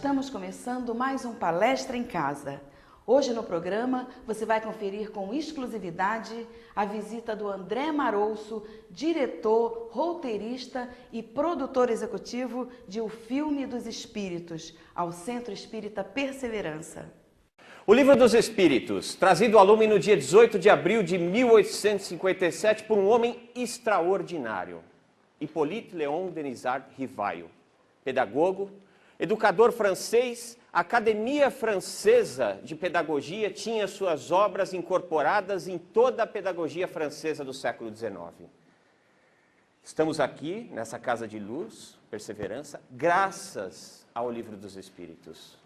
Estamos começando mais um Palestra em Casa. Hoje no programa você vai conferir com exclusividade a visita do André Marouço, diretor, roteirista e produtor executivo de O Filme dos Espíritos, ao Centro Espírita Perseverança. O Livro dos Espíritos, trazido ao lume no dia 18 de abril de 1857 por um homem extraordinário, Hippolyte Léon Denisard Rivaio, pedagogo, educador francês. A Academia Francesa de Pedagogia tinha suas obras incorporadas em toda a pedagogia francesa do século XIX. Estamos aqui, nessa casa de luz, Perseverança, graças ao Livro dos Espíritos.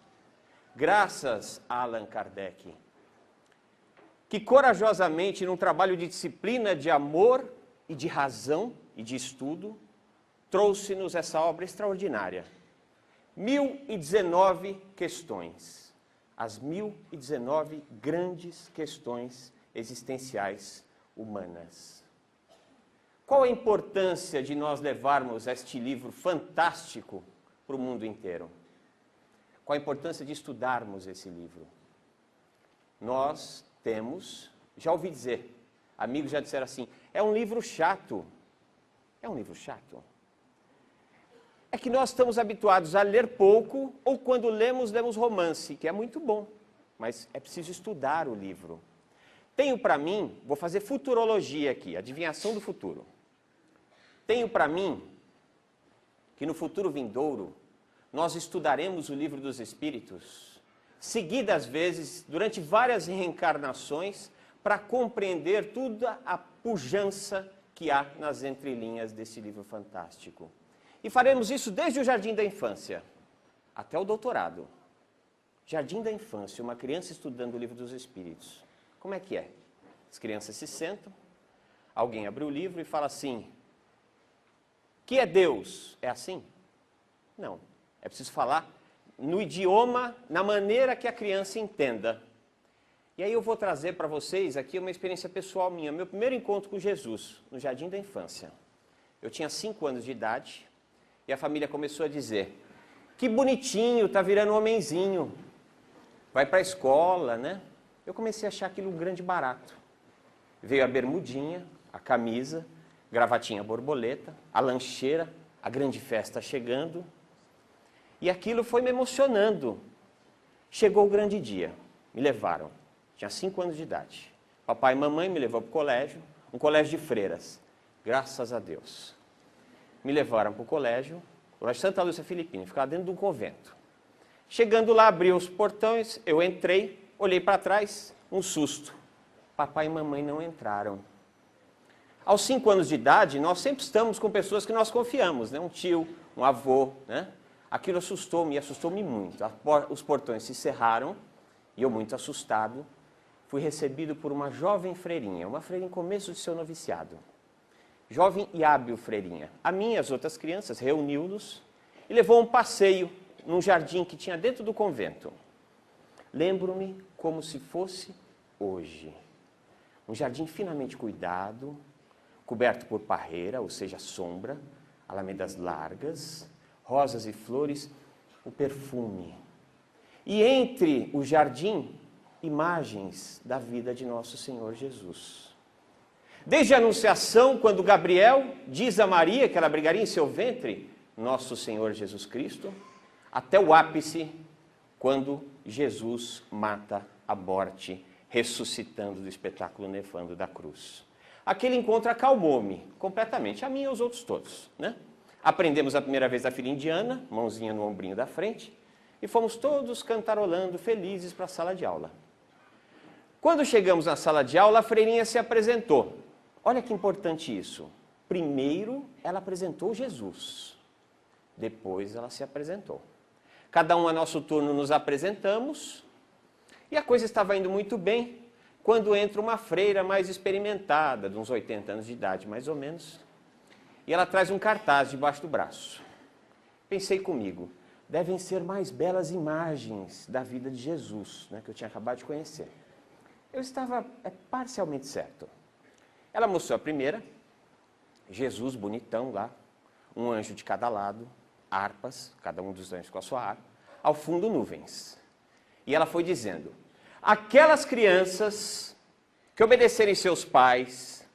Graças a Allan Kardec, que corajosamente, num trabalho de disciplina, de amor e de razão e de estudo, trouxe-nos essa obra extraordinária. 1019 questões, as 1019 grandes questões existenciais humanas. Qual a importância de nós levarmos este livro fantástico para o mundo inteiro? Qual a importância de estudarmos esse livro? Nós temos, já ouvi dizer, amigos já disseram assim, é um livro chato. É um livro chato? É que nós estamos habituados a ler pouco, ou quando lemos romance, que é muito bom, mas é preciso estudar o livro. Tenho para mim, vou fazer futurologia aqui, adivinhação do futuro. Tenho para mim que no futuro vindouro, nós estudaremos o Livro dos Espíritos, seguidas vezes, durante várias reencarnações, para compreender toda a pujança que há nas entrelinhas desse livro fantástico. E faremos isso desde o jardim da infância até o doutorado. Jardim da infância, uma criança estudando o Livro dos Espíritos. Como é que é? As crianças se sentam, alguém abre o livro e fala assim, que é Deus? É assim? Não. É preciso falar no idioma, na maneira que a criança entenda. E aí eu vou trazer para vocês aqui uma experiência pessoal minha. Meu primeiro encontro com Jesus, no jardim da infância. Eu tinha 5 anos de idade e a família começou a dizer, que bonitinho, tá virando um homenzinho, vai para a escola, né? Eu comecei a achar aquilo um grande barato. Veio a bermudinha, a camisa, gravatinha borboleta, a lancheira, a grande festa chegando. E aquilo foi me emocionando. Chegou o grande dia, me levaram. Tinha 5 anos de idade. Papai e mamãe me levou para o colégio, um colégio de freiras. Graças a Deus. Me levaram para o colégio Santa Lúcia Filipina, ficava dentro de um convento. Chegando lá, abriu os portões, eu entrei, olhei para trás, um susto. Papai e mamãe não entraram. Aos 5 anos de idade, nós sempre estamos com pessoas que nós confiamos, né? Um tio, um avô, né? Aquilo assustou-me muito. Os portões se cerraram e eu, muito assustado, fui recebido por uma jovem freirinha, uma freira em começo de seu noviciado. Jovem e hábil freirinha. A mim e as outras crianças reuniu-nos e levou a um passeio num jardim que tinha dentro do convento. Lembro-me como se fosse hoje. Um jardim finamente cuidado, coberto por parreira, ou seja, sombra, alamedas largas, rosas e flores, o perfume. E entre o jardim, imagens da vida de nosso Senhor Jesus. Desde a Anunciação, quando Gabriel diz a Maria que ela abrigaria em seu ventre nosso Senhor Jesus Cristo, até o ápice, quando Jesus mata a morte, ressuscitando do espetáculo nefando da cruz. Aquele encontro acalmou-me completamente, a mim e aos outros todos, né? Aprendemos a primeira vez a filha indiana, mãozinha no ombrinho da frente, e fomos todos cantarolando, felizes para a sala de aula. Quando chegamos na sala de aula, a freirinha se apresentou. Olha que importante isso. Primeiro, ela apresentou Jesus. Depois, ela se apresentou. Cada um a nosso turno nos apresentamos, e a coisa estava indo muito bem, quando entra uma freira mais experimentada, de uns 80 anos de idade, mais ou menos, e ela traz um cartaz debaixo do braço. Pensei comigo, devem ser mais belas imagens da vida de Jesus, né, que eu tinha acabado de conhecer. Eu estava parcialmente certo. Ela mostrou a primeira, Jesus bonitão lá, um anjo de cada lado, harpas, cada um dos anjos com a sua harpa, ao fundo nuvens. E ela foi dizendo: aquelas crianças que obedecerem seus pais,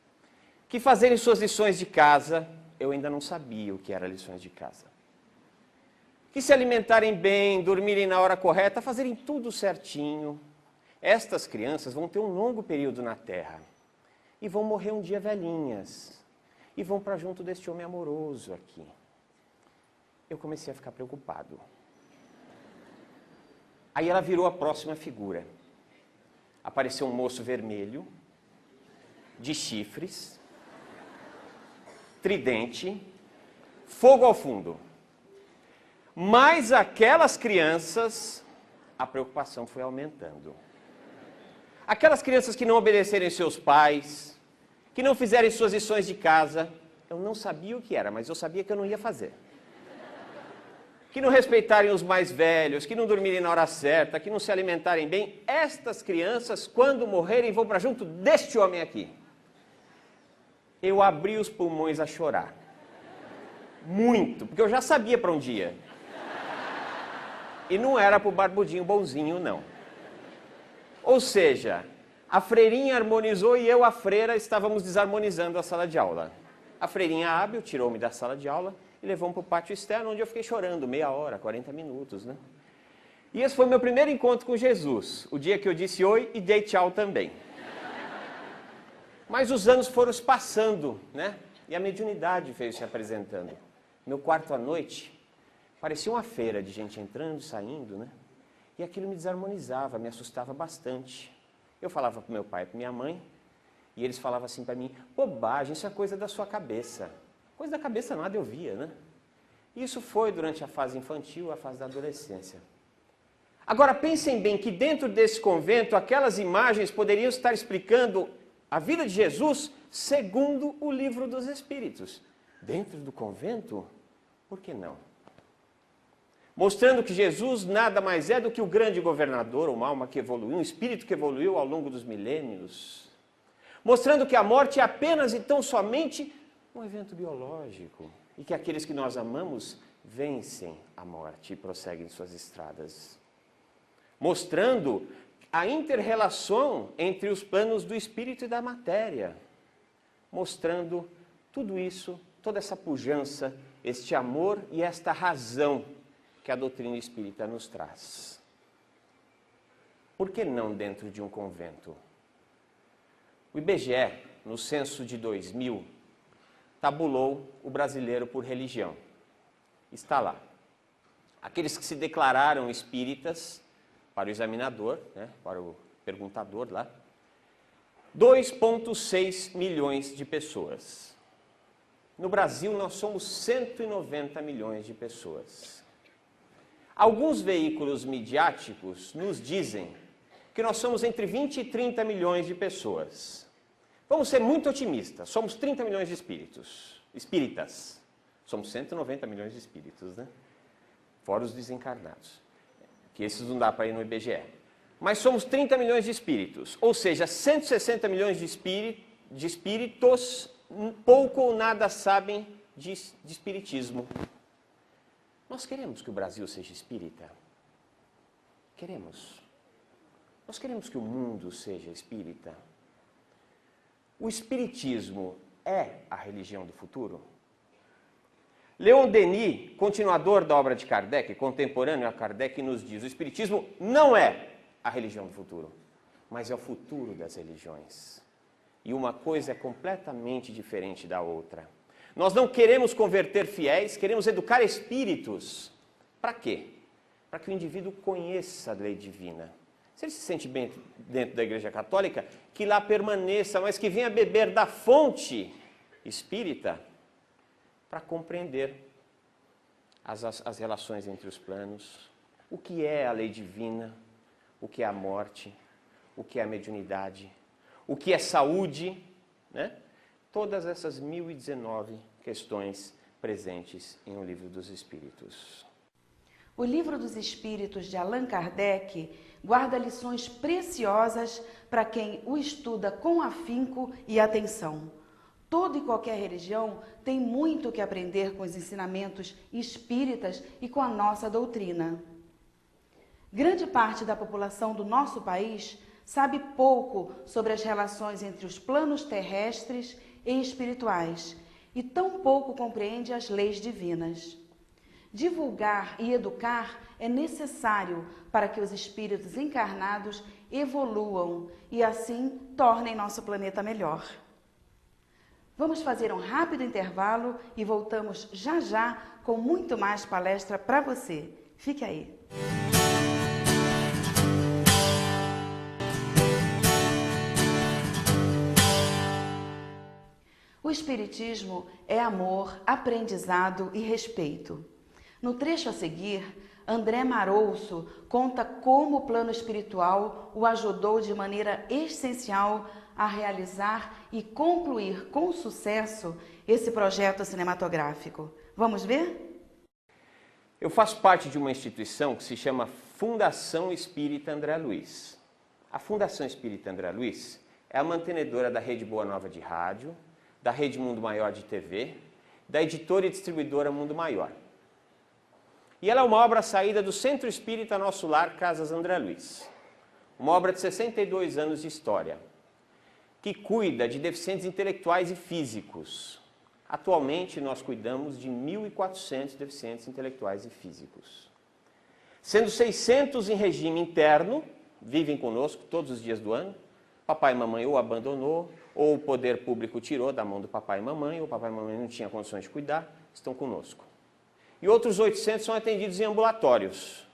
que fazerem suas lições de casa, eu ainda não sabia o que eram lições de casa, que se alimentarem bem, dormirem na hora correta, fazerem tudo certinho, estas crianças vão ter um longo período na terra e vão morrer um dia velhinhas e vão para junto deste homem amoroso aqui. Eu comecei a ficar preocupado. Aí ela virou a próxima figura. Apareceu um moço vermelho, de chifres, tridente, fogo ao fundo. Mas aquelas crianças, a preocupação foi aumentando. Aquelas crianças que não obedecerem seus pais, que não fizerem suas lições de casa, eu não sabia o que era, mas eu sabia que eu não ia fazer. Que não respeitarem os mais velhos, que não dormirem na hora certa, que não se alimentarem bem, estas crianças, quando morrerem, vão para junto deste homem aqui. Eu abri os pulmões a chorar. Muito, porque eu já sabia para onde ia. E não era para o barbudinho bonzinho, não. Ou seja, a freirinha harmonizou e eu, a freira, estávamos desarmonizando a sala de aula. A freirinha hábil tirou-me da sala de aula e levou-me para o pátio externo, onde eu fiquei chorando meia hora, 40 minutos, né? E esse foi o meu primeiro encontro com Jesus, o dia que eu disse oi e dei tchau também. Mas os anos foram se passando, né? E a mediunidade veio se apresentando. Meu quarto à noite parecia uma feira de gente entrando e saindo, né? E aquilo me desarmonizava, me assustava bastante. Eu falava para meu pai e para minha mãe, e eles falavam assim para mim: bobagem, isso é coisa da sua cabeça. Coisa da cabeça nada eu via, né? Isso foi durante a fase infantil, a fase da adolescência. Agora pensem bem que dentro desse convento, aquelas imagens poderiam estar explicando a vida de Jesus segundo o Livro dos Espíritos. Dentro do convento? Por que não? Mostrando que Jesus nada mais é do que o grande governador, uma alma que evoluiu, um espírito que evoluiu ao longo dos milênios. Mostrando que a morte é apenas e tão somente um evento biológico e que aqueles que nós amamos vencem a morte e prosseguem suas estradas. Mostrando a inter-relação entre os planos do espírito e da matéria. Mostrando tudo isso, toda essa pujança, este amor e esta razão que a doutrina espírita nos traz. Por que não dentro de um convento? O IBGE, no censo de 2000, tabulou o brasileiro por religião. Está lá. Aqueles que se declararam espíritas, para o examinador, né, para o perguntador lá, 2,6 milhões de pessoas. No Brasil, nós somos 190 milhões de pessoas. Alguns veículos midiáticos nos dizem que nós somos entre 20 e 30 milhões de pessoas. Vamos ser muito otimistas, somos 30 milhões de espíritas. Somos 190 milhões de espíritos, né? Fora os desencarnados, que esses não dá para ir no IBGE. Mas somos 30 milhões de espíritos, ou seja, 160 milhões de espíritos pouco ou nada sabem de espiritismo. Nós queremos que o Brasil seja espírita? Queremos. Nós queremos que o mundo seja espírita? O espiritismo é a religião do futuro? Leon Denis, continuador da obra de Kardec, contemporâneo a Kardec, nos diz: o espiritismo não é a religião do futuro, mas é o futuro das religiões. E uma coisa é completamente diferente da outra. Nós não queremos converter fiéis, queremos educar espíritos. Para quê? Para que o indivíduo conheça a lei divina. Se ele se sente bem dentro da Igreja Católica, que lá permaneça, mas que venha beber da fonte espírita para compreender as relações entre os planos, o que é a lei divina, o que é a morte, o que é a mediunidade, o que é saúde, né? Todas essas 1019 questões presentes em O Livro dos Espíritos. O Livro dos Espíritos de Allan Kardec guarda lições preciosas para quem o estuda com afinco e atenção. Toda e qualquer religião tem muito que aprender com os ensinamentos espíritas e com a nossa doutrina. Grande parte da população do nosso país sabe pouco sobre as relações entre os planos terrestres e espirituais e tão pouco compreende as leis divinas. Divulgar e educar é necessário para que os espíritos encarnados evoluam e assim tornem nosso planeta melhor. Vamos fazer um rápido intervalo e voltamos já já com muito mais palestra para você. Fique aí. O Espiritismo é amor, aprendizado e respeito. No trecho a seguir, André Marouço conta como o plano espiritual o ajudou de maneira essencial a realizar e concluir com sucesso esse projeto cinematográfico. Vamos ver? Eu faço parte de uma instituição que se chama Fundação Espírita André Luiz. A Fundação Espírita André Luiz é a mantenedora da Rede Boa Nova de rádio, da Rede Mundo Maior de TV, da editora e distribuidora Mundo Maior. E ela é uma obra saída do Centro Espírita Nosso Lar, Casas André Luiz. Uma obra de 62 anos de história, que cuida de deficientes intelectuais e físicos. Atualmente, nós cuidamos de 1.400 deficientes intelectuais e físicos. Sendo 600 em regime interno, vivem conosco todos os dias do ano. Papai e mamãe ou abandonou, ou o poder público tirou da mão do papai e mamãe, ou o papai e mamãe não tinham condições de cuidar, estão conosco. E outros 800 são atendidos em ambulatórios.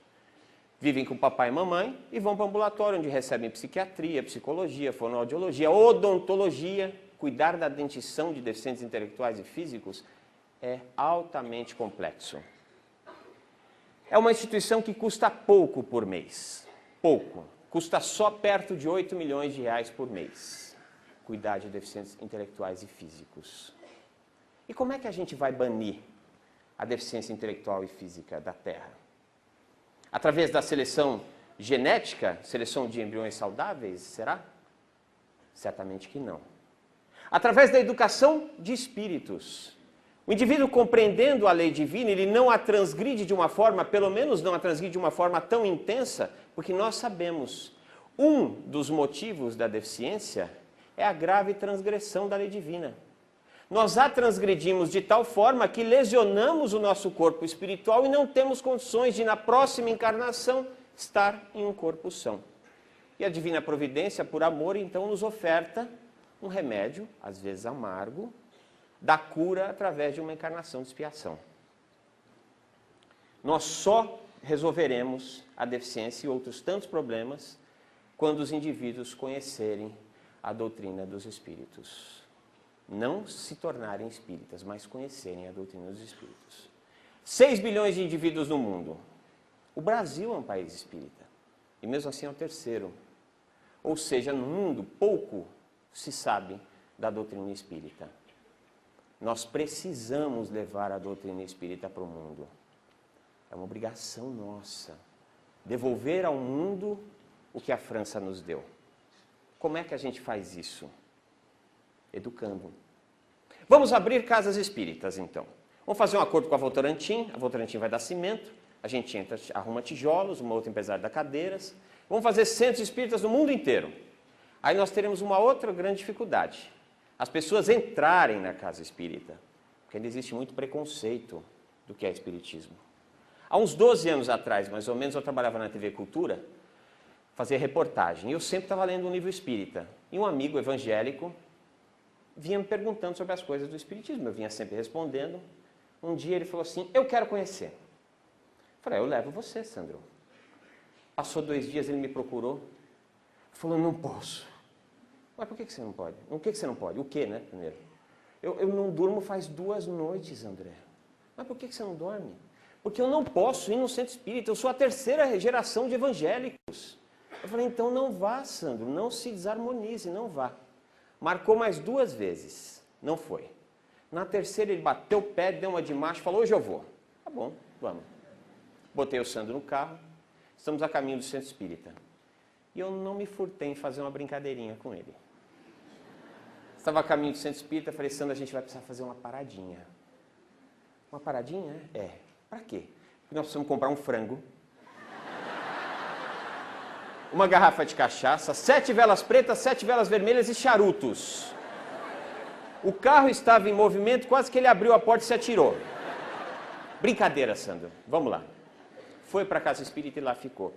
Vivem com papai e mamãe e vão para o ambulatório, onde recebem psiquiatria, psicologia, fonoaudiologia, odontologia. Cuidar da dentição de deficientes intelectuais e físicos é altamente complexo. É uma instituição que custa pouco por mês. Pouco. Custa só perto de 8 milhões de reais por mês. Cuidar de deficientes intelectuais e físicos. E como é que a gente vai banir a deficiência intelectual e física da Terra? Através da seleção genética, seleção de embriões saudáveis, será? Certamente que não. Através da educação de espíritos. O indivíduo, compreendendo a lei divina, ele não a transgride de uma forma, pelo menos não a transgride de uma forma tão intensa, porque nós sabemos, um dos motivos da deficiência é a grave transgressão da lei divina. Nós a transgredimos de tal forma que lesionamos o nosso corpo espiritual e não temos condições de, na próxima encarnação, estar em um corpo são. E a divina providência, por amor, então nos oferta um remédio, às vezes amargo, da cura através de uma encarnação de expiação. Nós só resolveremos a deficiência e outros tantos problemas quando os indivíduos conhecerem a doutrina dos espíritos. Não se tornarem espíritas, mas conhecerem a doutrina dos espíritos. 6 bilhões de indivíduos no mundo. O Brasil é um país espírita. E mesmo assim é o terceiro. Ou seja, no mundo, pouco se sabe da doutrina espírita. Nós precisamos levar a doutrina espírita para o mundo. É uma obrigação nossa. Devolver ao mundo o que a França nos deu. Como é que a gente faz isso? Educando. Vamos abrir casas espíritas, então. Vamos fazer um acordo com a Votorantim vai dar cimento, a gente entra, arruma tijolos, uma outra empresária dá cadeiras. Vamos fazer centros espíritas no mundo inteiro. Aí nós teremos uma outra grande dificuldade. As pessoas entrarem na casa espírita, porque ainda existe muito preconceito do que é espiritismo. Há uns 12 anos atrás, mais ou menos, eu trabalhava na TV Cultura, fazia reportagem, e eu sempre estava lendo um livro espírita. E um amigo evangélico vinha me perguntando sobre as coisas do espiritismo, eu vinha sempre respondendo. Um dia ele falou assim, eu quero conhecer. Eu falei, eu levo você, Sandro. Passou 2 dias, ele me procurou, falou, não posso. Mas por que você não pode? O que você não pode? O que, né, primeiro? Eu não durmo faz 2 noites, André. Mas por que você não dorme? Porque eu não posso ir no centro espírita, eu sou a 3ª geração de evangélicos. Eu falei, então não vá, Sandro, não se desarmonize, não vá. Marcou mais 2 vezes, não foi. Na 3ª ele bateu o pé, deu uma de macho, falou, hoje eu vou. Tá bom, vamos. Botei o Sandro no carro, estamos a caminho do centro espírita. E eu não me furtei em fazer uma brincadeirinha com ele. Estava a caminho do centro espírita, falei, Sandro, a gente vai precisar fazer uma paradinha. Uma paradinha? É. Para quê? Porque nós precisamos comprar um frango. uma garrafa de cachaça, 7 velas pretas, 7 velas vermelhas e charutos. O carro estava em movimento, quase que ele abriu a porta e se atirou. Brincadeira, Sandro. Vamos lá. Foi para a casa espírita e lá ficou.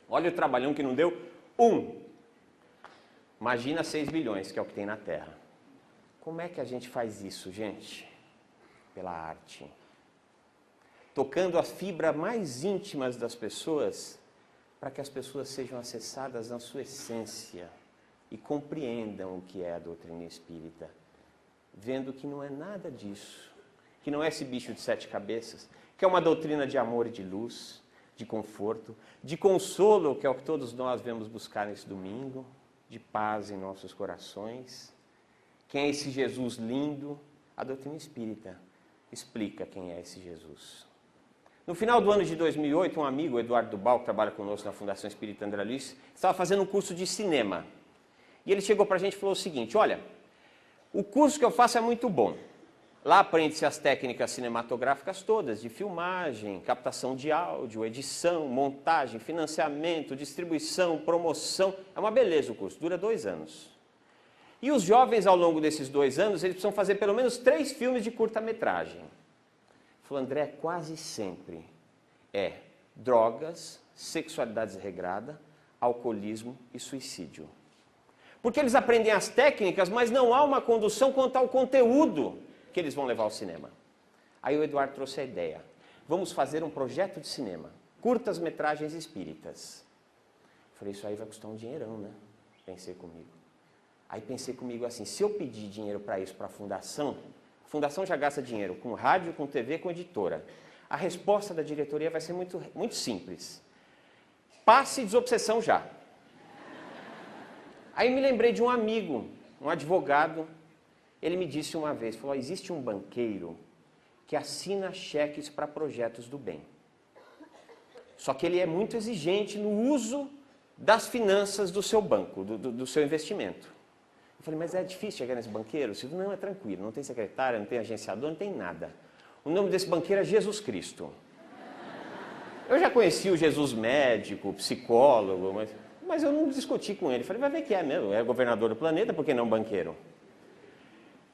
Olha o trabalhão que não deu. Imagina 6 bilhões, que é o que tem na Terra. Como é que a gente faz isso, gente? Pela arte. Tocando as fibras mais íntimas das pessoas, para que as pessoas sejam acessadas na sua essência e compreendam o que é a doutrina espírita, vendo que não é nada disso, que não é esse bicho de 7 cabeças, que é uma doutrina de amor e de luz, de conforto, de consolo, que é o que todos nós vamos buscar nesse domingo, de paz em nossos corações. Quem é esse Jesus lindo? A doutrina espírita explica quem é esse Jesus. No final do ano de 2008, um amigo, Eduardo Dubal, que trabalha conosco na Fundação Espírita André Luiz, estava fazendo um curso de cinema. E ele chegou para a gente e falou o seguinte: olha, o curso que eu faço é muito bom. Lá aprende-se as técnicas cinematográficas todas, de filmagem, captação de áudio, edição, montagem, financiamento, distribuição, promoção. É uma beleza o curso, dura 2 anos. E os jovens, ao longo desses 2 anos, eles precisam fazer pelo menos 3 filmes de curta-metragem. Falou, André, quase sempre é drogas, sexualidade desregrada, alcoolismo e suicídio. Porque eles aprendem as técnicas, mas não há uma condução quanto ao conteúdo que eles vão levar ao cinema. Aí o Eduardo trouxe a ideia. Vamos fazer um projeto de cinema, curtas-metragens espíritas. Falei, isso aí vai custar um dinheirão, né? Pensei comigo. Aí pensei comigo assim, se eu pedir dinheiro para isso para a fundação já gasta dinheiro com rádio, com TV, com editora. A resposta da diretoria vai ser muito, muito simples. Passe desobsessão já. Aí me lembrei de um amigo, um advogado. Ele me disse uma vez, falou, existe um banqueiro que assina cheques para projetos do bem. Só que ele é muito exigente no uso das finanças do seu banco, do seu investimento. Eu falei, mas é difícil chegar nesse banqueiro? Ele falou, não, é tranquilo, não tem secretária, não tem agenciador, não tem nada. O nome desse banqueiro é Jesus Cristo. Eu já conheci o Jesus médico, psicólogo, mas eu não discuti com ele. Falei, vai ver que é mesmo, é governador do planeta, por que não banqueiro?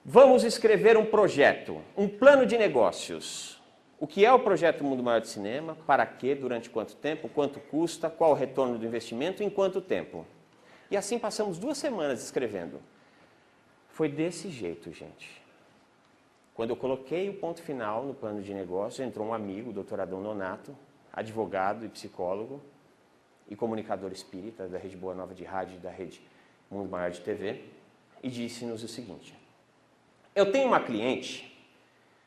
Vamos escrever um projeto, um plano de negócios. O que é o projeto Mundo Maior de Cinema, para quê, durante quanto tempo, quanto custa, qual o retorno do investimento, em quanto tempo. E assim passamos 2 semanas escrevendo. Foi desse jeito, gente. Quando eu coloquei o ponto final no plano de negócio, entrou um amigo, o doutor Adão Nonato, advogado e psicólogo e comunicador espírita da Rede Boa Nova de Rádio e da Rede Mundo Maior de TV, e disse-nos o seguinte: eu tenho uma cliente,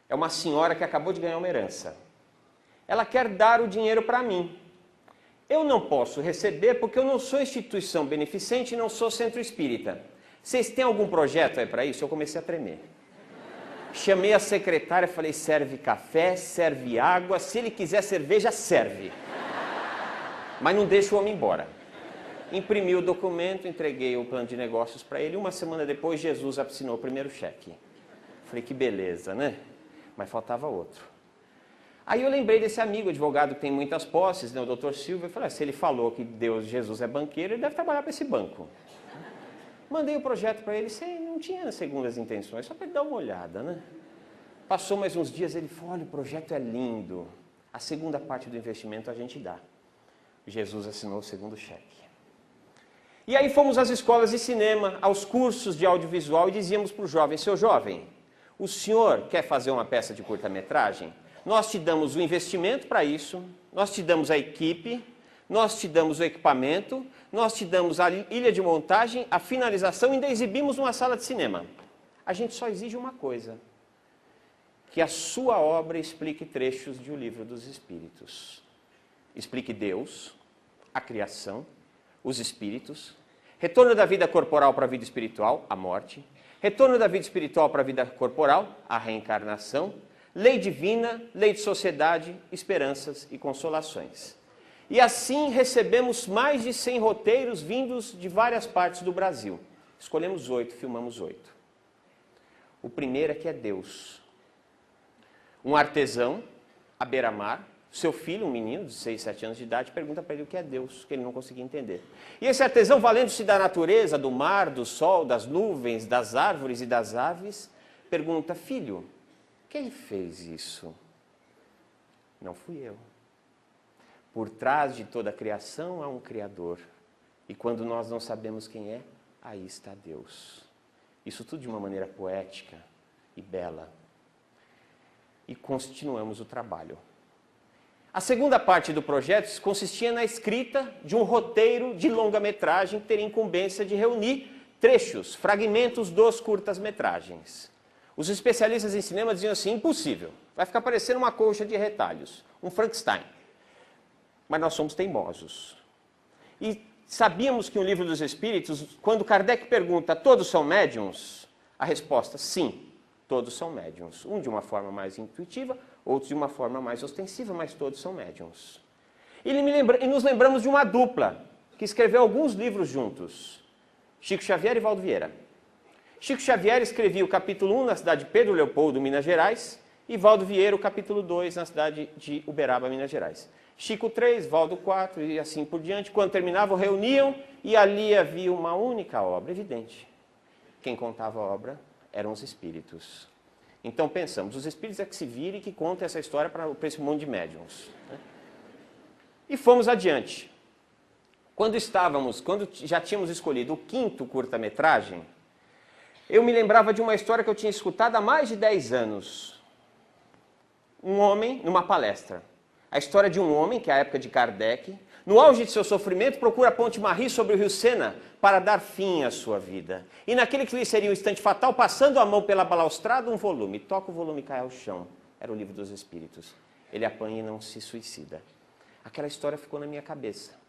é uma senhora que acabou de ganhar uma herança. Ela quer dar o dinheiro para mim. Eu não posso receber porque eu não sou instituição beneficente e não sou centro espírita. Vocês têm algum projeto aí para isso? Eu comecei a tremer. Chamei a secretária e falei, serve café, serve água, se ele quiser cerveja, serve. Mas não deixa o homem embora. Imprimi o documento, entreguei o plano de negócios para ele. 1 semana depois, Jesus assinou o primeiro cheque. Falei, que beleza, né? Mas faltava outro. Aí eu lembrei desse amigo, advogado que tem muitas posses, né, o doutor Silva, e falei, se ele falou que Deus, Jesus é banqueiro, ele deve trabalhar para esse banco. Mandei o projeto para ele, não tinha segundas intenções, só para ele dar uma olhada, né? Passou mais uns dias, ele falou, olha, o projeto é lindo, a segunda parte do investimento a gente dá. Jesus assinou o segundo cheque. E aí fomos às escolas de cinema, aos cursos de audiovisual e dizíamos para o jovem, seu jovem, o senhor quer fazer uma peça de curta-metragem? Nós te damos o investimento para isso, nós te damos a equipe, nós te damos o equipamento, nós te damos a ilha de montagem, a finalização e ainda exibimos numa sala de cinema. A gente só exige uma coisa, que a sua obra explique trechos de O Livro dos Espíritos. Explique Deus, a criação, os espíritos, retorno da vida corporal para a vida espiritual, a morte, retorno da vida espiritual para a vida corporal, a reencarnação, lei divina, lei de sociedade, esperanças e consolações. E assim recebemos mais de 100 roteiros vindos de várias partes do Brasil. Escolhemos 8, filmamos 8. O primeiro é que é Deus. Um artesão, à beira-mar, Seu filho, um menino de 6, 7 anos de idade, pergunta para ele o que é Deus, que ele não conseguia entender. E esse artesão, valendo-se da natureza, do mar, do sol, das nuvens, das árvores e das aves, pergunta: filho, quem fez isso? Não fui eu. Por trás de toda a criação há um Criador. E quando nós não sabemos quem é, aí está Deus. Isso tudo de uma maneira poética e bela. E continuamos o trabalho. A segunda parte do projeto consistia na escrita de um roteiro de longa-metragem que teria incumbência de reunir trechos, fragmentos dos curtas-metragens. Os especialistas em cinema diziam assim: impossível, vai ficar parecendo uma colcha de retalhos, um Frankenstein. Mas nós somos teimosos. E sabíamos que o Livro dos Espíritos, quando Kardec pergunta: todos são médiuns? A resposta: sim, todos são médiuns. Um de uma forma mais intuitiva, outros de uma forma mais ostensiva, mas todos são médiuns. E nos lembramos de uma dupla que escreveu alguns livros juntos: Chico Xavier e Valdo Vieira. Chico Xavier escrevia o capítulo 1 na cidade de Pedro Leopoldo, Minas Gerais, e Valdo Vieira o capítulo 2 na cidade de Uberaba, Minas Gerais. Chico 3, Valdo 4 e assim por diante. Quando terminavam, reuniam e ali havia uma única obra, evidente. Quem contava a obra eram os espíritos. Então pensamos, os espíritos é que se virem e que contem essa história para esse mundo de médiuns. E fomos adiante. Quando já tínhamos escolhido o 5º curta-metragem, eu me lembrava de uma história que eu tinha escutado há mais de 10 anos. Um homem, numa palestra. A história de um homem, que é a época de Kardec, no auge de seu sofrimento, procura a ponte Marie sobre o rio Sena para dar fim à sua vida. E naquele que lhe seria um instante fatal, passando a mão pela balaustrada, um volume. Toca o volume e cai ao chão. Era o Livro dos Espíritos. Ele apanha e não se suicida. Aquela história ficou na minha cabeça.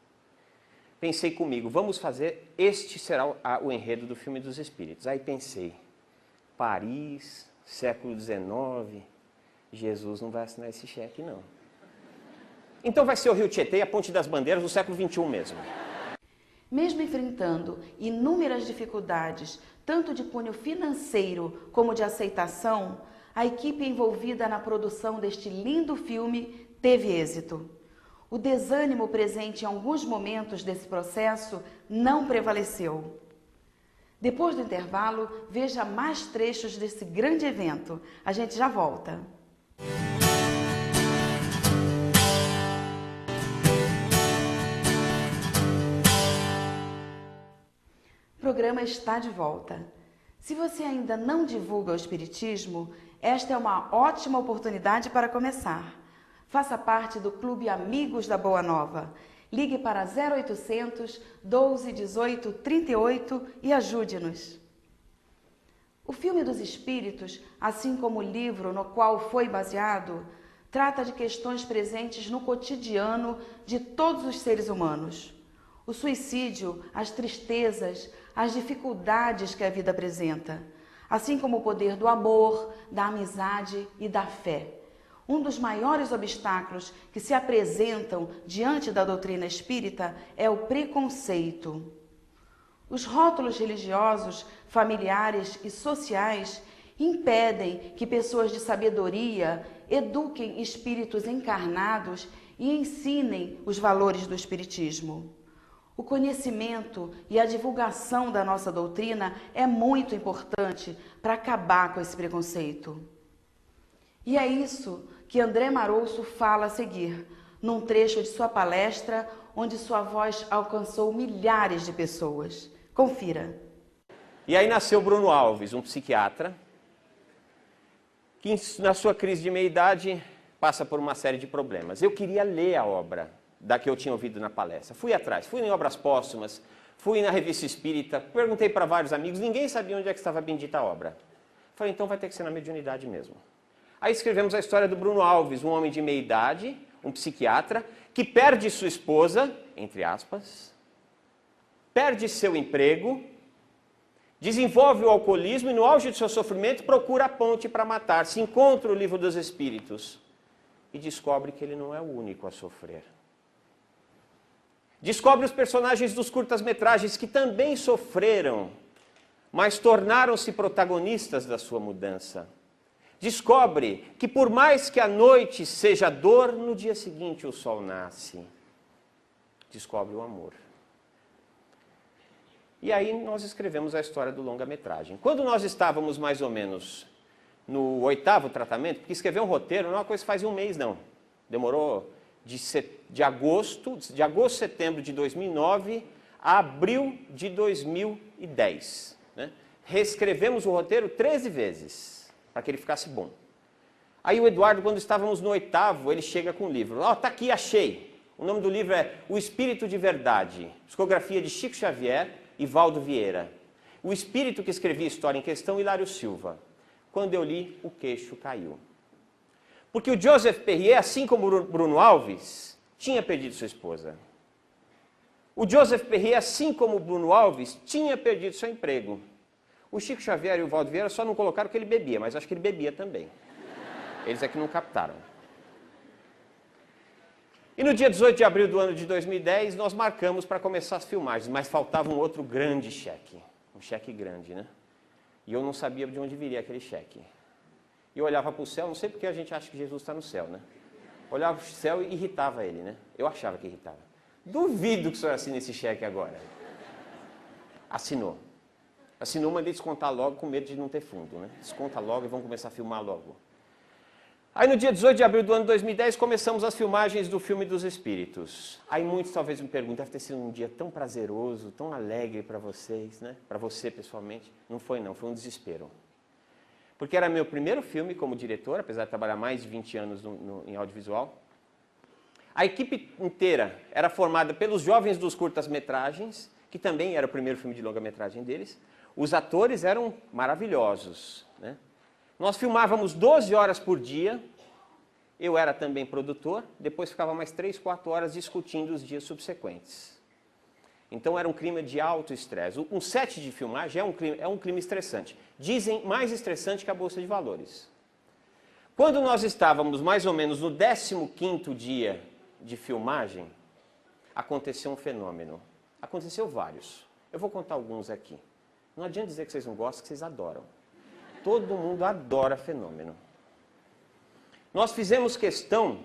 Pensei comigo, vamos fazer, este será o enredo do filme dos Espíritos. Aí pensei, Paris, século XIX, Jesus não vai assinar esse cheque, não. Então vai ser o Rio Tietê e a Ponte das Bandeiras do século XXI mesmo. Mesmo enfrentando inúmeras dificuldades, tanto de cunho financeiro como de aceitação, a equipe envolvida na produção deste lindo filme teve êxito. O desânimo presente em alguns momentos desse processo não prevaleceu. Depois do intervalo, veja mais trechos desse grande evento. A gente já volta. O programa está de volta. Se você ainda não divulga o Espiritismo, esta é uma ótima oportunidade para começar. Faça parte do Clube Amigos da Boa Nova. Ligue para 0800 12 18 38 e ajude-nos. O filme dos Espíritos, assim como o livro no qual foi baseado, trata de questões presentes no cotidiano de todos os seres humanos. O suicídio, as tristezas, as dificuldades que a vida apresenta, assim como o poder do amor, da amizade e da fé. Um dos maiores obstáculos que se apresentam diante da doutrina espírita é o preconceito. Os rótulos religiosos, familiares e sociais impedem que pessoas de sabedoria eduquem espíritos encarnados e ensinem os valores do espiritismo. O conhecimento e a divulgação da nossa doutrina é muito importante para acabar com esse preconceito. E é isso que André Marouço fala a seguir, num trecho de sua palestra, onde sua voz alcançou milhares de pessoas. Confira. E aí nasceu Bruno Alves, um psiquiatra, que na sua crise de meia-idade passa por uma série de problemas. Eu queria ler a obra da que eu tinha ouvido na palestra. Fui atrás, fui em Obras Póstumas, fui na Revista Espírita, perguntei para vários amigos, ninguém sabia onde é que estava a bendita obra. Falei, então vai ter que ser na mediunidade mesmo. Aí escrevemos a história do Bruno Alves, um homem de meia-idade, um psiquiatra, que perde sua esposa, entre aspas, perde seu emprego, desenvolve o alcoolismo e no auge do seu sofrimento procura a ponte para matar-se, encontra o Livro dos Espíritos e descobre que ele não é o único a sofrer. Descobre os personagens dos curtas-metragens que também sofreram, mas tornaram-se protagonistas da sua mudança. descobre que por mais que a noite seja dor, no dia seguinte o sol nasce. Descobre o amor. E aí nós escrevemos a história do longa-metragem. Quando nós estávamos mais ou menos no 8º tratamento, porque escrever um roteiro não é uma coisa que faz em um mês, não. Demorou de agosto, setembro de 2009 a abril de 2010. Né? Reescrevemos o roteiro 13 vezes, para que ele ficasse bom. Aí o Eduardo, quando estávamos no 8º, ele chega com o livro. Ó, tá aqui, achei. O nome do livro é O Espírito de Verdade, psicografia de Chico Xavier e Valdo Vieira. O espírito que escrevia a história em questão, Hilário Silva. Quando eu li, o queixo caiu. Porque o Joseph Perrier, assim como o Bruno Alves, tinha perdido sua esposa. O Joseph Perrier, assim como o Bruno Alves, tinha perdido seu emprego. O Chico Xavier e o Valdo Vieira só não colocaram que ele bebia, mas acho que ele bebia também. Eles é que não captaram. E no dia 18 de abril do ano de 2010, nós marcamos para começar as filmagens, mas faltava um outro grande cheque. Um cheque grande, né? E eu não sabia de onde viria aquele cheque. E eu olhava para o céu, não sei porque a gente acha que Jesus está no céu, né? Olhava para o céu e irritava ele, né? Eu achava que irritava. Duvido que o senhor assine esse cheque agora. Assinou. Assinou, mandei descontar logo com medo de não ter fundo, né? Desconta logo e vamos começar a filmar logo. Aí no dia 18 de abril do ano 2010 começamos as filmagens do filme dos Espíritos. Aí muitos talvez me perguntem, deve ter sido um dia tão prazeroso, tão alegre para vocês, né? Para você pessoalmente. Não, foi um desespero. Porque era meu primeiro filme como diretor, apesar de trabalhar mais de 20 anos em audiovisual. A equipe inteira era formada pelos jovens dos curtas-metragens, que também era o primeiro filme de longa-metragem deles. Os atores eram maravilhosos, né? Nós filmávamos 12 horas por dia, eu era também produtor, depois ficava mais 3, 4 horas discutindo os dias subsequentes. Então era um clima de alto estresse. Um set de filmagem é um clima estressante. Dizem mais estressante que a Bolsa de Valores. Quando nós estávamos mais ou menos no 15º dia de filmagem, aconteceu um fenômeno. Aconteceu vários. Eu vou contar alguns aqui. Não adianta dizer que vocês não gostam, que vocês adoram. Todo mundo adora fenômeno. Nós fizemos questão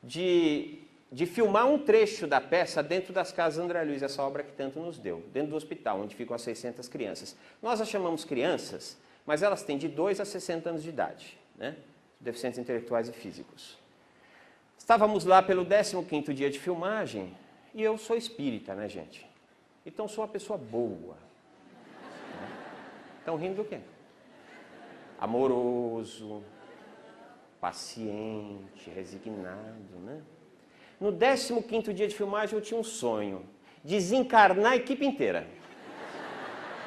de filmar um trecho da peça dentro das casas André Luiz, essa obra que tanto nos deu, dentro do hospital, onde ficam as 600 crianças. Nós as chamamos crianças, mas elas têm de 2 a 60 anos de idade, né? Deficientes intelectuais e físicos. Estávamos lá pelo 15º dia de filmagem, e eu sou espírita, né, gente? Então sou uma pessoa boa. Estão rindo do quê? Amoroso, paciente, resignado, né? No 15º dia de filmagem eu tinha um sonho, desencarnar a equipe inteira.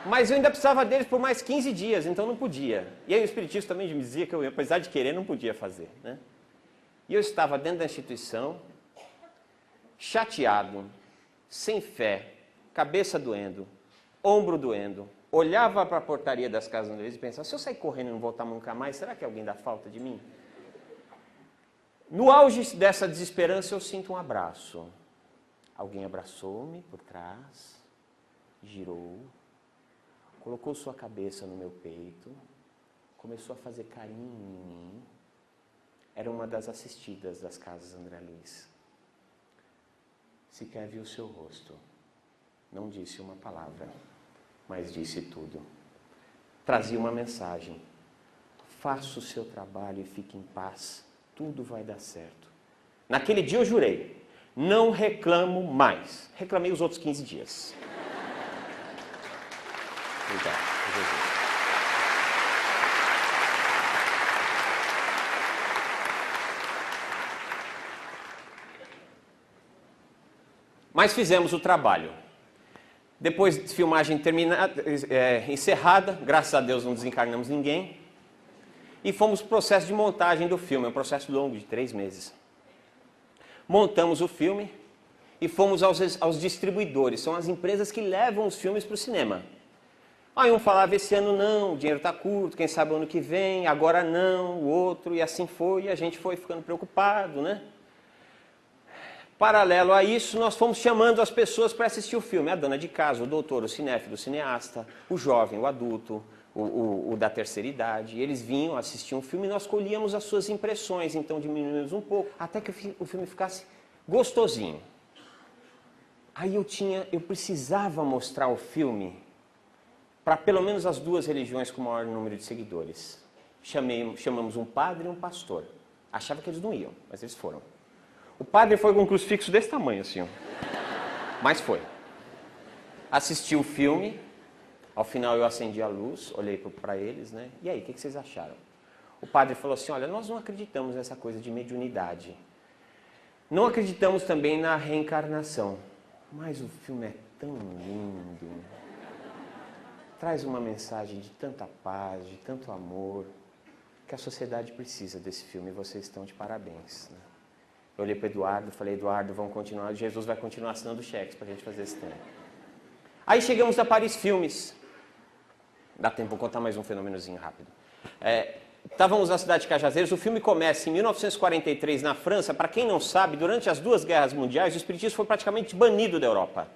Mas eu ainda precisava deles por mais 15 dias, então não podia. E aí o espiritismo também me dizia que eu, apesar de querer, não podia fazer, né? E eu estava dentro da instituição, chateado, sem fé, cabeça doendo, ombro doendo, olhava para a portaria das casas deles e pensava, se eu sair correndo e não voltar nunca mais, será que alguém dá falta de mim? No auge dessa desesperança, eu sinto um abraço. Alguém abraçou-me por trás, girou, colocou sua cabeça no meu peito, começou a fazer carinho em mim. Era uma das assistidas das casas André Luiz. Sequer viu seu rosto. Não disse uma palavra, mas disse tudo. Trazia uma mensagem. Faça o seu trabalho e fique em paz. Tudo vai dar certo. Naquele dia eu jurei, não reclamo mais. Reclamei os outros 15 dias. Obrigado, Jesus. Mas fizemos o trabalho. Depois de filmagem terminada, encerrada, graças a Deus não desencarnamos ninguém, e fomos para o processo de montagem do filme, é um processo longo de 3 meses. Montamos o filme e fomos aos distribuidores, são as empresas que levam os filmes para o cinema. Aí um falava, esse ano não, o dinheiro está curto, quem sabe o ano que vem, agora não, o outro, e assim foi, e a gente foi ficando preocupado, né? Paralelo a isso, nós fomos chamando as pessoas para assistir o filme. A dona de casa, o doutor, o cinéfilo, o cineasta, o jovem, o adulto, o da terceira idade. Eles vinham, assistiam o filme e nós colhíamos as suas impressões, então diminuímos um pouco, até que o filme ficasse gostosinho. Aí eu precisava mostrar o filme para pelo menos as duas religiões com o maior número de seguidores. Chamamos um padre e um pastor. Achava que eles não iam, mas eles foram. O padre foi com um crucifixo desse tamanho, assim, ó. Mas foi. Assisti o filme, ao final eu acendi a luz, olhei para eles, né? E aí, o que vocês acharam? O padre falou assim, olha, nós não acreditamos nessa coisa de mediunidade. Não acreditamos também na reencarnação. Mas o filme é tão lindo. Traz uma mensagem de tanta paz, de tanto amor, que a sociedade precisa desse filme e vocês estão de parabéns, né? Eu olhei para o Eduardo, falei, Eduardo, vamos continuar, Jesus vai continuar assinando cheques para a gente fazer esse tempo. Aí chegamos a Paris Filmes. Dá tempo, vou contar mais um fenômenozinho rápido. Estávamos na cidade de Cajazeiras, o filme começa em 1943 na França. Para quem não sabe, durante as duas guerras mundiais, o espiritismo foi praticamente banido da Europa,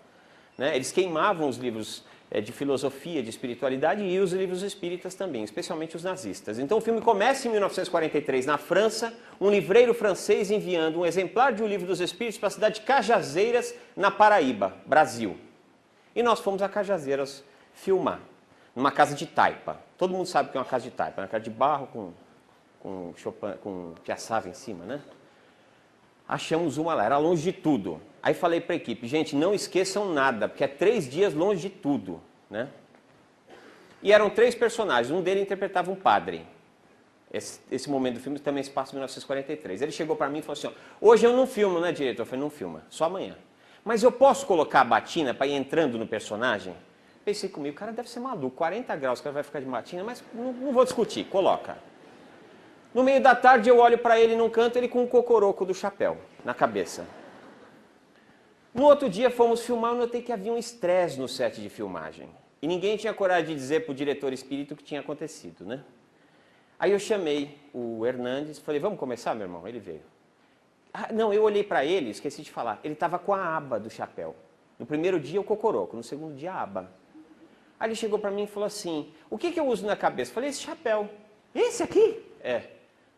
né? Eles queimavam os livros de filosofia, de espiritualidade e os livros espíritas também, especialmente os nazistas. Então o filme começa em 1943 na França, um livreiro francês enviando um exemplar de O Livro dos Espíritos para a cidade de Cajazeiras, na Paraíba, Brasil. E nós fomos a Cajazeiras filmar, numa casa de taipa. Todo mundo sabe o que é uma casa de taipa, uma casa de barro com piaçava em cima, né? Achamos uma lá, era longe de tudo. Aí falei para a equipe, gente, não esqueçam nada, porque é 3 dias longe de tudo, né? E eram 3 personagens, um deles interpretava um padre. Esse momento do filme também se passa em 1943. Ele chegou para mim e falou assim, ó, hoje eu não filmo, né, diretor? Eu falei, não filma, só amanhã. Mas eu posso colocar a batina para ir entrando no personagem? Pensei comigo, o cara deve ser maluco, 40 graus, o cara vai ficar de batina, mas não vou discutir, coloca. No meio da tarde eu olho para ele num canto, ele com um cocoroco do chapéu na cabeça. No outro dia fomos filmar, eu notei que havia um estresse no set de filmagem. E ninguém tinha coragem de dizer para o diretor espírito o que tinha acontecido, né? Aí eu chamei o Hernandes, falei, vamos começar, meu irmão? Ele veio. Ah, não, eu olhei para ele, esqueci de falar, ele estava com a aba do chapéu. No primeiro dia o cocoroco, no segundo dia a aba. Aí ele chegou para mim e falou assim, o que eu uso na cabeça? Eu falei, esse chapéu. Esse aqui? É.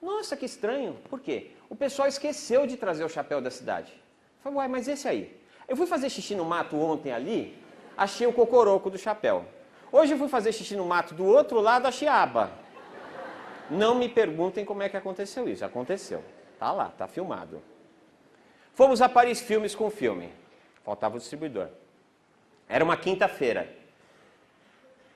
Nossa, que estranho. Por quê? O pessoal esqueceu de trazer o chapéu da cidade. Eu falei, uai, mas esse aí? Eu fui fazer xixi no mato ontem ali, achei o cocoroco do chapéu. Hoje eu fui fazer xixi no mato do outro lado, achei a aba. Não me perguntem como é que aconteceu isso. Aconteceu. Tá lá, tá filmado. Fomos a Paris Filmes com o filme. Faltava o distribuidor. Era uma quinta-feira.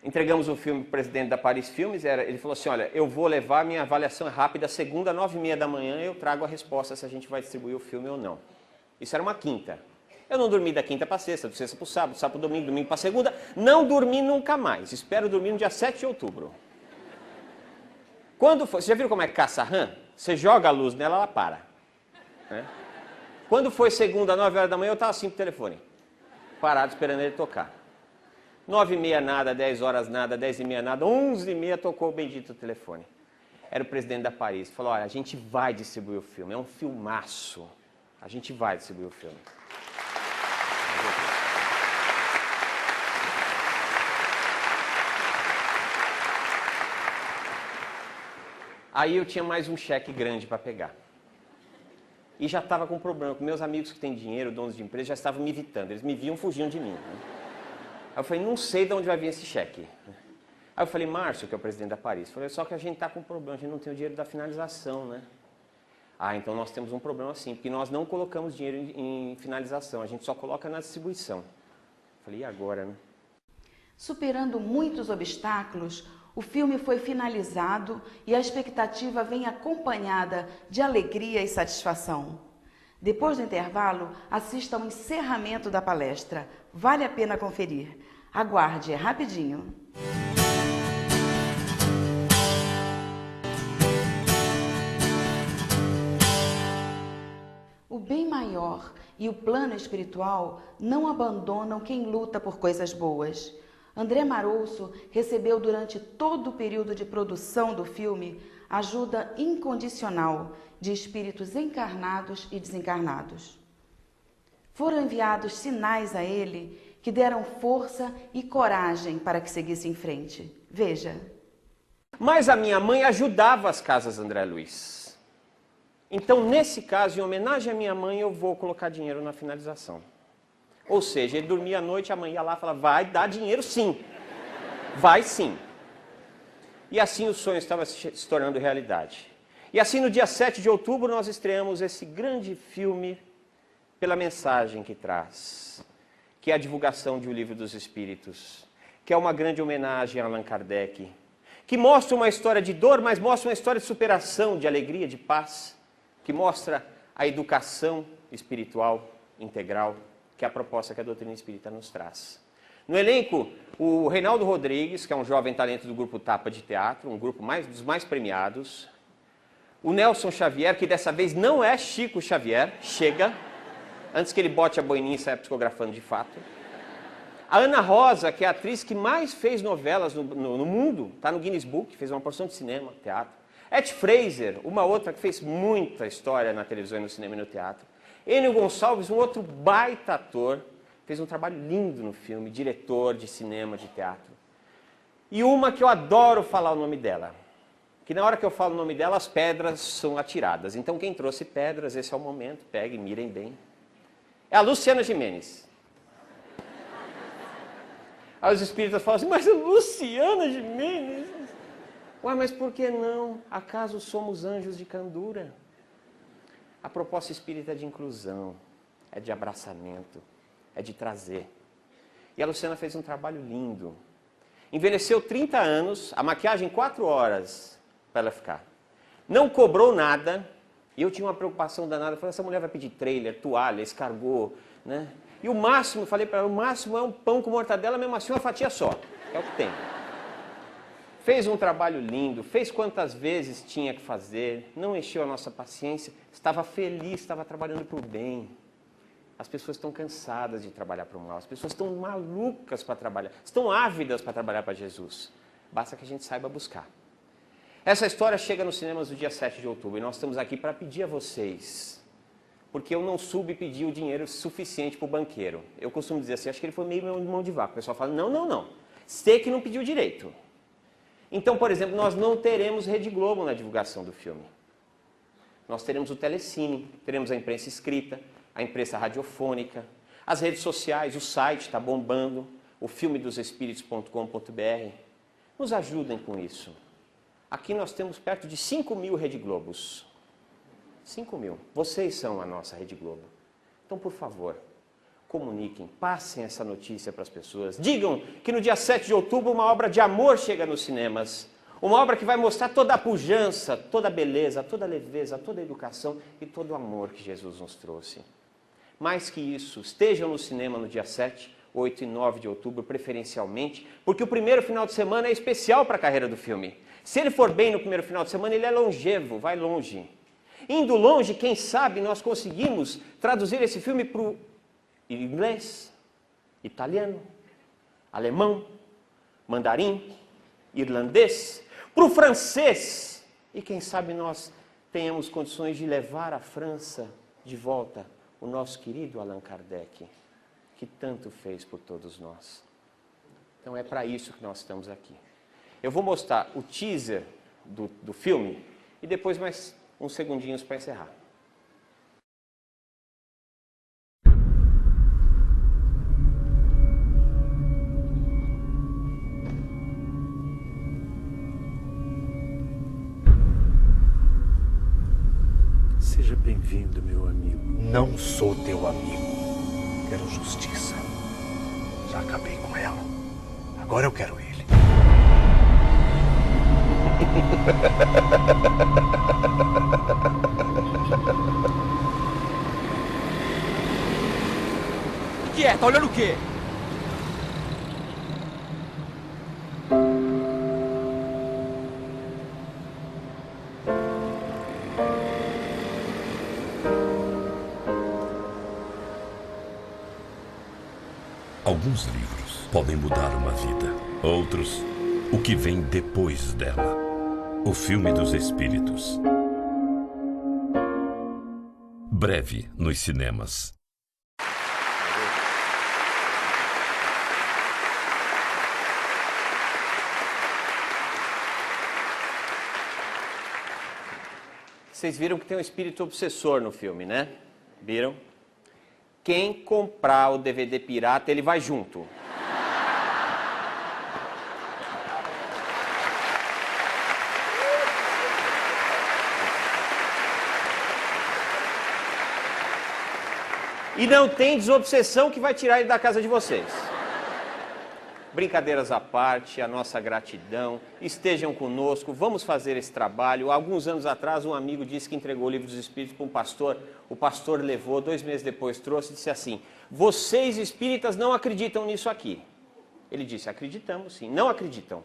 Entregamos o filme para o presidente da Paris Filmes. Ele falou assim, olha, eu vou levar minha avaliação rápida, segunda, 9h30 da manhã, eu trago a resposta se a gente vai distribuir o filme ou não. Isso era uma quinta. Eu não dormi da quinta para sexta, do sexta para o sábado para o domingo, domingo para a segunda. Não dormi nunca mais. Espero dormir no dia 7 de outubro. Quando foi, você já viu como é que caça rã? Você joga a luz nela, ela para. Né? Quando foi segunda, 9h da manhã, eu estava assim pro telefone. Parado esperando ele tocar. 9h30 nada, 10h nada, 10h30 nada, 11h30 tocou o bendito telefone. Era o presidente da Paris. Falou, olha, a gente vai distribuir o filme, é um filmaço. A gente vai distribuir o filme. Aí eu tinha mais um cheque grande para pegar. E já estava com problema. Com meus amigos que têm dinheiro, donos de empresa, já estavam me evitando. Eles me viam fugindo de mim. Né? Aí eu falei, não sei de onde vai vir esse cheque. Aí eu falei, Márcio, que é o presidente da Paris, falei, só que a gente está com problema, a gente não tem o dinheiro da finalização, né? Ah, então nós temos um problema sim, porque nós não colocamos dinheiro em finalização, a gente só coloca na distribuição. Falei, e agora, né? Superando muitos obstáculos, o filme foi finalizado e a expectativa vem acompanhada de alegria e satisfação. Depois do intervalo, assista ao encerramento da palestra. Vale a pena conferir. Aguarde, é rapidinho. O bem maior e o plano espiritual não abandonam quem luta por coisas boas. André Marouço recebeu durante todo o período de produção do filme ajuda incondicional de espíritos encarnados e desencarnados. Foram enviados sinais a ele que deram força e coragem para que seguisse em frente. Veja. Mas a minha mãe ajudava as casas André Luiz. Então, nesse caso, em homenagem à minha mãe, eu vou colocar dinheiro na finalização. Ou seja, ele dormia à noite, a mãe ia lá e falava, vai dar dinheiro sim. Vai sim. E assim o sonho estava se tornando realidade. E assim, no dia 7 de outubro, nós estreamos esse grande filme pela mensagem que traz, que é a divulgação de O Livro dos Espíritos, que é uma grande homenagem a Allan Kardec, que mostra uma história de dor, mas mostra uma história de superação, de alegria, de paz, que mostra a educação espiritual integral, que é a proposta que a doutrina espírita nos traz. No elenco, o Reinaldo Rodrigues, que é um jovem talento do grupo Tapa de Teatro, um grupo dos mais premiados. O Nelson Xavier, que dessa vez não é Chico Xavier, chega, antes que ele bote a boininha e saia psicografando de fato. A Ana Rosa, que é a atriz que mais fez novelas no mundo, está no Guinness Book, fez uma porção de cinema, teatro. Ed Fraser, uma outra que fez muita história na televisão, no cinema e no teatro. Enio Gonçalves, um outro baita ator, fez um trabalho lindo no filme, diretor de cinema, de teatro. E uma que eu adoro falar o nome dela, que na hora que eu falo o nome dela, as pedras são atiradas. Então quem trouxe pedras, esse é o momento, peguem, mirem bem. É a Luciana Gimenez. Aí os espíritas falam assim, mas a Luciana Gimenez? Ué, mas por que não? Acaso somos anjos de candura? A proposta espírita é de inclusão, é de abraçamento, é de trazer. E a Luciana fez um trabalho lindo. Envelheceu 30 anos, a maquiagem 4 horas para ela ficar. Não cobrou nada, e eu tinha uma preocupação danada. Eu falei, essa mulher vai pedir trailer, toalha, escargot, né? E o máximo, falei para ela, o máximo é um pão com mortadela, mesmo assim uma fatia só. É o que tem. Fez um trabalho lindo, fez quantas vezes tinha que fazer, não encheu a nossa paciência, estava feliz, estava trabalhando para o bem. As pessoas estão cansadas de trabalhar para o mal, as pessoas estão malucas para trabalhar, estão ávidas para trabalhar para Jesus. Basta que a gente saiba buscar. Essa história chega nos cinemas no dia 7 de outubro e nós estamos aqui para pedir a vocês, porque eu não soube pedir o dinheiro suficiente para o banqueiro. Eu costumo dizer assim, acho que ele foi meio mão de vaca. O pessoal fala, não, você que não pediu direito. Então, por exemplo, nós não teremos Rede Globo na divulgação do filme. Nós teremos o Telecine, teremos a imprensa escrita, a imprensa radiofônica, as redes sociais, o site está bombando, o filmedosespíritos.com.br. Nos ajudem com isso. Aqui nós temos perto de 5.000 Rede Globos. 5.000. Vocês são a nossa Rede Globo. Então, por favor, comuniquem, passem essa notícia para as pessoas. Digam que no dia 7 de outubro uma obra de amor chega nos cinemas. Uma obra que vai mostrar toda a pujança, toda a beleza, toda a leveza, toda a educação e todo o amor que Jesus nos trouxe. Mais que isso, estejam no cinema no dia 7, 8 e 9 de outubro, preferencialmente, porque o primeiro final de semana é especial para a carreira do filme. Se ele for bem no primeiro final de semana, ele é longevo, vai longe. Indo longe, quem sabe nós conseguimos traduzir esse filme para o inglês, italiano, alemão, mandarim, irlandês, para o francês. E quem sabe nós tenhamos condições de levar à França de volta o nosso querido Allan Kardec, que tanto fez por todos nós. Então é para isso que nós estamos aqui. Eu vou mostrar o teaser do filme e depois mais uns segundinhos para encerrar. Seja bem-vindo, meu amigo. Não sou teu amigo. Quero justiça. Já acabei com ela. Agora eu quero ele. O que é? Tá olhando o quê? Alguns livros podem mudar uma vida. Outros, o que vem depois dela. O Filme dos Espíritos. Breve nos cinemas. Vocês viram que tem um espírito obsessor no filme, né? Viram? Quem comprar o DVD pirata, ele vai junto. E não tem desobsessão que vai tirar ele da casa de vocês. Brincadeiras à parte, a nossa gratidão, estejam conosco, vamos fazer esse trabalho. Alguns anos atrás, um amigo disse que entregou o Livro dos Espíritos para um pastor, o pastor levou, 2 meses depois trouxe e disse assim: vocês espíritas não acreditam nisso aqui. Ele disse: acreditamos sim, não acreditam.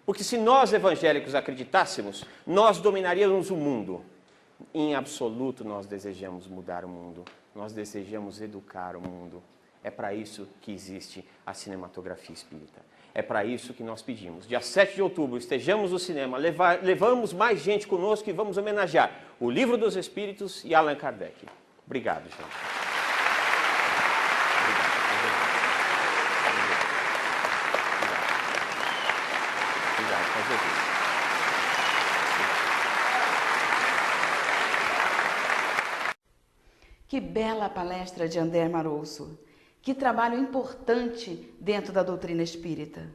Porque se nós evangélicos acreditássemos, nós dominaríamos o mundo. Em absoluto, nós desejamos mudar o mundo, nós desejamos educar o mundo. É para isso que existe a cinematografia espírita. É para isso que nós pedimos. Dia 7 de outubro, estejamos no cinema, levamos mais gente conosco e vamos homenagear o Livro dos Espíritos e Allan Kardec. Obrigado, gente. Obrigado. Que bela palestra de André Marouço. Que trabalho importante dentro da doutrina espírita.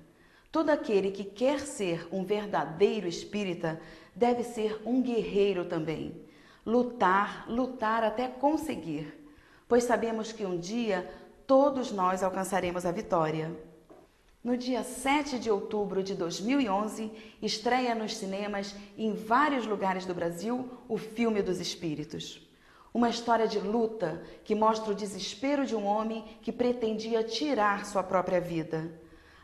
Todo aquele que quer ser um verdadeiro espírita deve ser um guerreiro também. Lutar até conseguir, pois sabemos que um dia todos nós alcançaremos a vitória. No dia 7 de outubro de 2011, estreia nos cinemas em vários lugares do Brasil o Filme dos Espíritos. Uma história de luta que mostra o desespero de um homem que pretendia tirar sua própria vida.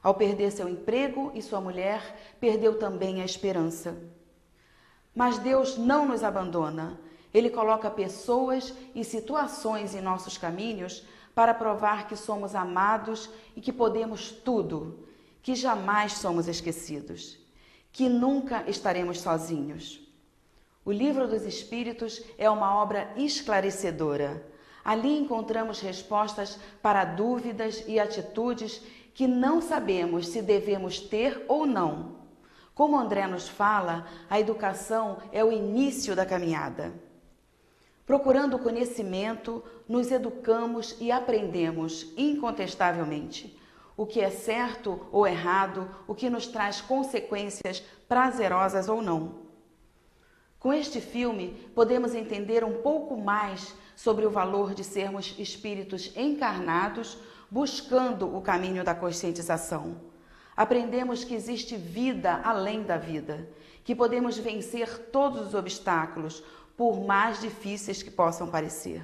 Ao perder seu emprego e sua mulher, perdeu também a esperança. Mas Deus não nos abandona. Ele coloca pessoas e situações em nossos caminhos para provar que somos amados e que podemos tudo, que jamais somos esquecidos, que nunca estaremos sozinhos. O Livro dos Espíritos é uma obra esclarecedora. Ali encontramos respostas para dúvidas e atitudes que não sabemos se devemos ter ou não. Como André nos fala, a educação é o início da caminhada. Procurando o conhecimento, nos educamos e aprendemos incontestavelmente o que é certo ou errado, o que nos traz consequências prazerosas ou não. Com este filme, podemos entender um pouco mais sobre o valor de sermos espíritos encarnados, buscando o caminho da conscientização. Aprendemos que existe vida além da vida, que podemos vencer todos os obstáculos, por mais difíceis que possam parecer.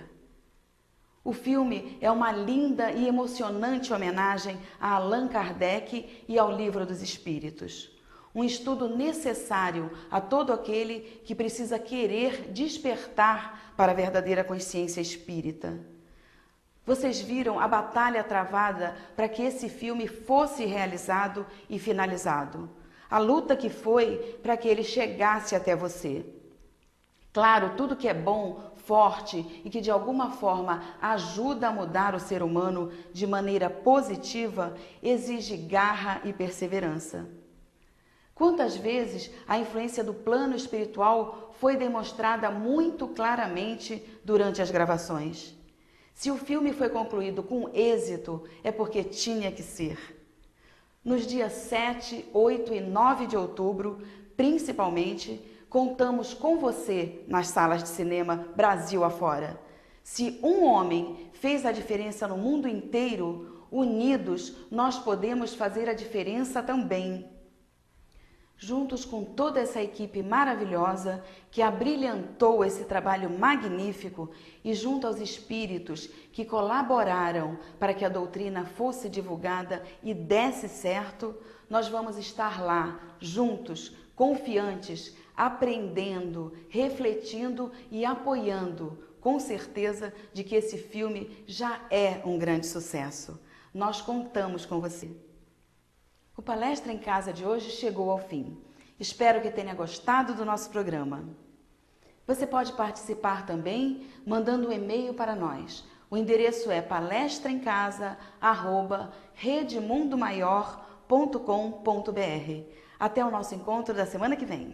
O filme é uma linda e emocionante homenagem a Allan Kardec e ao Livro dos Espíritos. Um estudo necessário a todo aquele que precisa querer despertar para a verdadeira consciência espírita. Vocês viram a batalha travada para que esse filme fosse realizado e finalizado. A luta que foi para que ele chegasse até você. Claro, tudo que é bom, forte e que de alguma forma ajuda a mudar o ser humano de maneira positiva, exige garra e perseverança. Quantas vezes a influência do plano espiritual foi demonstrada muito claramente durante as gravações? Se o filme foi concluído com êxito, é porque tinha que ser. Nos dias 7, 8 e 9 de outubro, principalmente, contamos com você nas salas de cinema Brasil afora. Se um homem fez a diferença no mundo inteiro, unidos nós podemos fazer a diferença também. Juntos com toda essa equipe maravilhosa que abrilhantou esse trabalho magnífico e junto aos espíritos que colaboraram para que a doutrina fosse divulgada e desse certo, nós vamos estar lá, juntos, confiantes, aprendendo, refletindo e apoiando, com certeza de que esse filme já é um grande sucesso. Nós contamos com você. O Palestra em Casa de hoje chegou ao fim. Espero que tenha gostado do nosso programa. Você pode participar também mandando um e-mail para nós. O endereço é palestraemcasa@redemundomaior.com.br. Até o nosso encontro da semana que vem.